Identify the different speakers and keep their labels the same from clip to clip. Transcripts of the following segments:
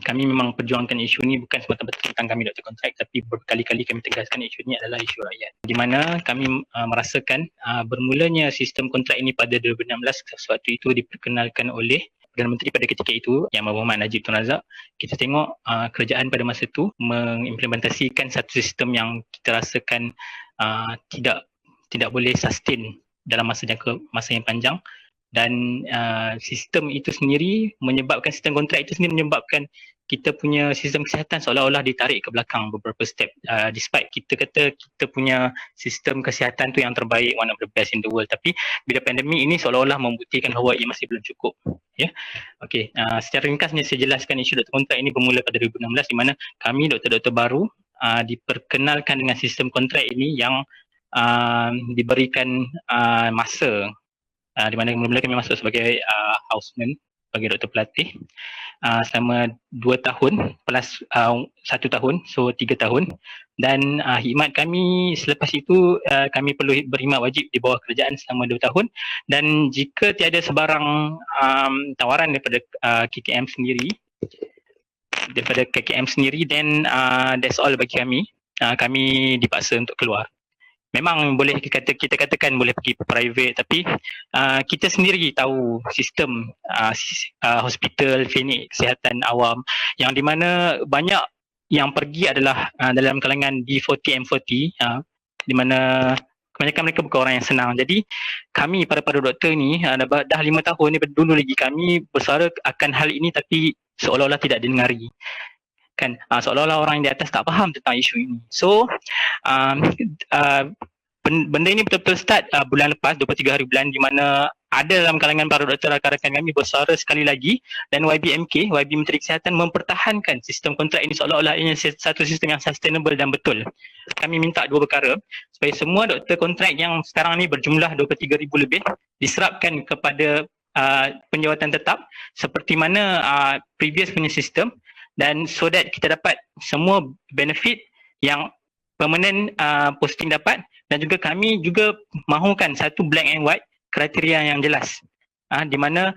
Speaker 1: kami memang perjuangkan isu ni bukan semata-mata tentang kami doktor kontrak, tapi berkali-kali kami tegaskan isu ni adalah isu rakyat. Di mana kami merasakan bermulanya sistem kontrak ini pada 2016, sewaktu itu diperkenalkan oleh Perdana Menteri pada ketika itu, Yang Berhormat Najib Tun Razak. Kita tengok kerajaan pada masa itu mengimplementasikan satu sistem yang kita rasakan tidak boleh sustain dalam masa yang panjang, dan sistem itu sendiri menyebabkan, sistem kontrak itu sendiri menyebabkan kita punya sistem kesihatan seolah-olah ditarik ke belakang beberapa step, despite kita kata kita punya sistem kesihatan tu yang terbaik, one of the best in the world, tapi bila pandemik ini seolah-olah membuktikan bahawa ia masih belum cukup. Okey, secara ringkasnya saya jelaskan isu doktor kontrak ini bermula pada 2016, di mana kami doktor-doktor baru diperkenalkan dengan sistem kontrak ini yang diberikan masa, di mana mula-mula kami masuk sebagai houseman, sebagai doktor pelatih selama 2 tahun plus 1 tahun, so 3 tahun. Dan khidmat kami selepas itu, kami perlu berkhidmat wajib di bawah kerajaan selama 2 tahun, dan jika tiada sebarang tawaran daripada KKM sendiri, then that's all bagi kami. Kami dipaksa untuk keluar. Memang boleh kita katakan boleh pergi private, tapi kita sendiri tahu sistem hospital, klinik kesihatan awam yang di mana banyak yang pergi adalah dalam kalangan B40, M40, di mana kebanyakan mereka bukan orang yang senang. Jadi kami para doktor ni dah 5 tahun ni, dulu lagi kami bersuara akan hal ini, tapi seolah-olah tidak didengari. Kan, seolah-olah orang yang di atas tak faham tentang isu ini. So benda ini betul-betul start bulan lepas, 23 hari bulan, di mana ada dalam kalangan para doktor rakan-rakan kami bersuara sekali lagi, dan YB Menteri Kesihatan mempertahankan sistem kontrak ini seolah-olah ini satu sistem yang sustainable dan betul. Kami minta 2 perkara, supaya semua doktor kontrak yang sekarang ni berjumlah 23,000 lebih diserapkan kepada penjawatan tetap seperti mana previous punya sistem, dan so that kita dapat semua benefit yang permanent posting dapat, dan juga kami juga mahukan satu black and white kriteria yang jelas, di mana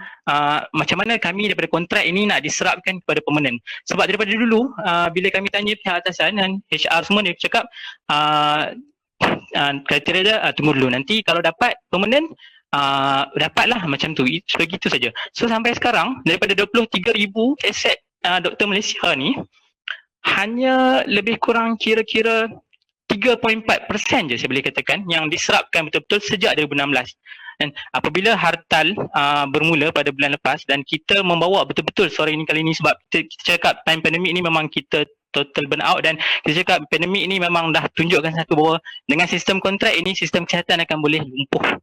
Speaker 1: macam mana kami daripada kontrak ini nak diserapkan kepada permanent. Sebab daripada dulu bila kami tanya pihak atasan dan HR semua, dia cakap kriteria dia tunggu dulu, nanti kalau dapat permanent dapatlah, macam tu, begitu saja. So sampai sekarang daripada 23,000 aset doktor Malaysia ni, hanya lebih kurang kira-kira 3.4% je saya boleh katakan yang diserapkan betul-betul sejak 2016. Dan apabila hartal bermula pada bulan lepas, dan kita membawa betul-betul suara ini kali ini, sebab kita cakap time pandemik ni memang kita total burn out, dan kita cakap pandemik ni memang dah tunjukkan satu bahawa dengan sistem kontrak ini, sistem kesihatan akan boleh lumpuh.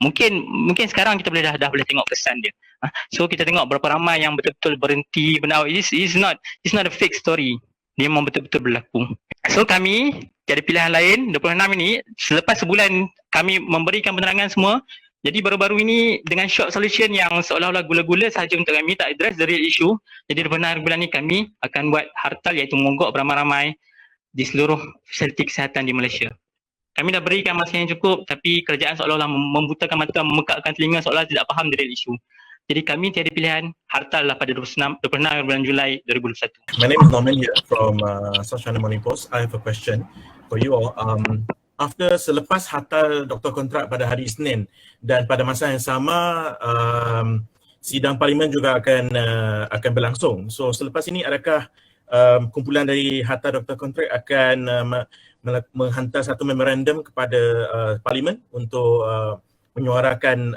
Speaker 1: Mungkin sekarang kita dah boleh tengok kesan dia. So kita tengok berapa ramai yang betul-betul berhenti burn out. It's not a fake story. Dia memang betul-betul berlaku. So kami tiada pilihan lain, 26 ini, selepas sebulan kami memberikan penerangan semua. Jadi baru-baru ini dengan short solution yang seolah-olah gula-gula sahaja untuk kami, tak address the real issue. Jadi 26 bulan ni kami akan buat hartal, iaitu monggok beramai-ramai di seluruh fasiliti kesihatan di Malaysia. Kami dah berikan masa yang cukup, tapi kerajaan seolah-olah membutakan mata, memekakkan telinga, seolah tidak faham the real issue. Jadi kami tiada pilihan, hartal lah pada 26 bulan Julai 2021.
Speaker 2: My name is Norman here from South China Morning Post. I have a question for you all. After selepas hartal doktor kontrak pada hari Isnin, dan pada masa yang sama sidang parlimen juga akan berlangsung. So selepas ini, adakah kumpulan dari hartal doktor kontrak akan menghantar satu memorandum kepada parlimen untuk menyuarakan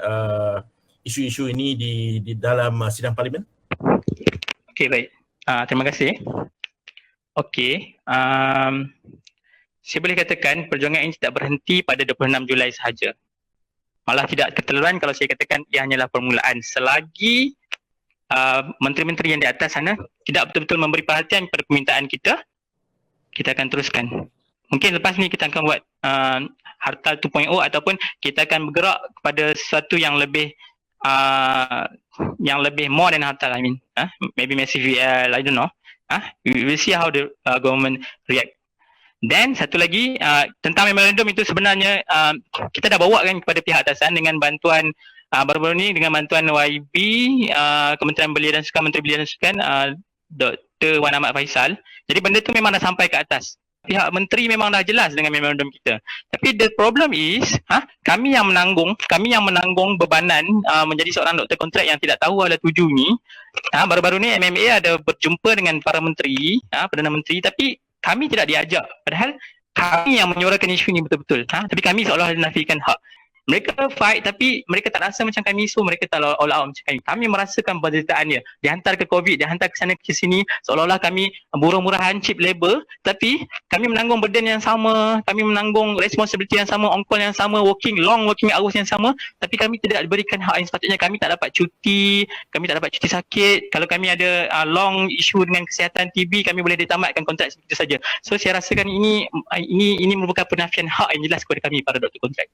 Speaker 2: isu-isu ini di dalam sidang parlimen?
Speaker 1: Okey, baik. Terima kasih. Okey, saya boleh katakan perjuangan ini tidak berhenti pada 26 Julai sahaja. Malah tidak keterusan kalau saya katakan ia hanyalah permulaan. Selagi menteri-menteri yang di atas sana tidak betul-betul memberi perhatian kepada permintaan kita akan teruskan. Mungkin lepas ni kita akan buat hartal 2.0, ataupun kita akan bergerak kepada sesuatu yang lebih more than hartal. I mean, maybe massive VL, I don't know. We will see how the government react. Dan satu lagi tentang memorandum itu, sebenarnya kita dah bawakan kepada pihak atasan dengan bantuan baru-baru ni, dengan bantuan YB, Kementerian Belia dan Sukan, Menteri Belia dan Sukan, Dr. Wan Ahmad Faisal. Jadi benda tu memang dah sampai ke atas. Pihak menteri memang dah jelas dengan memorandum kita. Tapi the problem is, kami yang menanggung bebanan menjadi seorang doktor kontrak yang tidak tahu ala tuju ni. Baru-baru ni MMA ada berjumpa dengan para menteri, Perdana Menteri, tapi kami tidak diajak. Padahal kami yang menyuarakan isu ni betul-betul. Tapi kami seolah-olah dinafikan hak. Mereka fight tapi mereka tak rasa macam kami, so mereka tak all out macam kami. Kami merasakan penderitaan dia. Dihantar ke COVID, dihantar ke sana ke sini, seolah-olah kami murah-murahan cheap labor, tapi kami menanggung burden yang sama, kami menanggung responsibility yang sama, on call yang sama, long working hours yang sama, tapi kami tidak diberikan hak yang sepatutnya. Kami tak dapat cuti, kami tak dapat cuti sakit. Kalau kami ada long isu dengan kesihatan TB, kami boleh ditamatkan kontrak sebegitu saja. So saya rasakan ini merupakan penafian hak yang jelas kepada kami para doktor kontrak.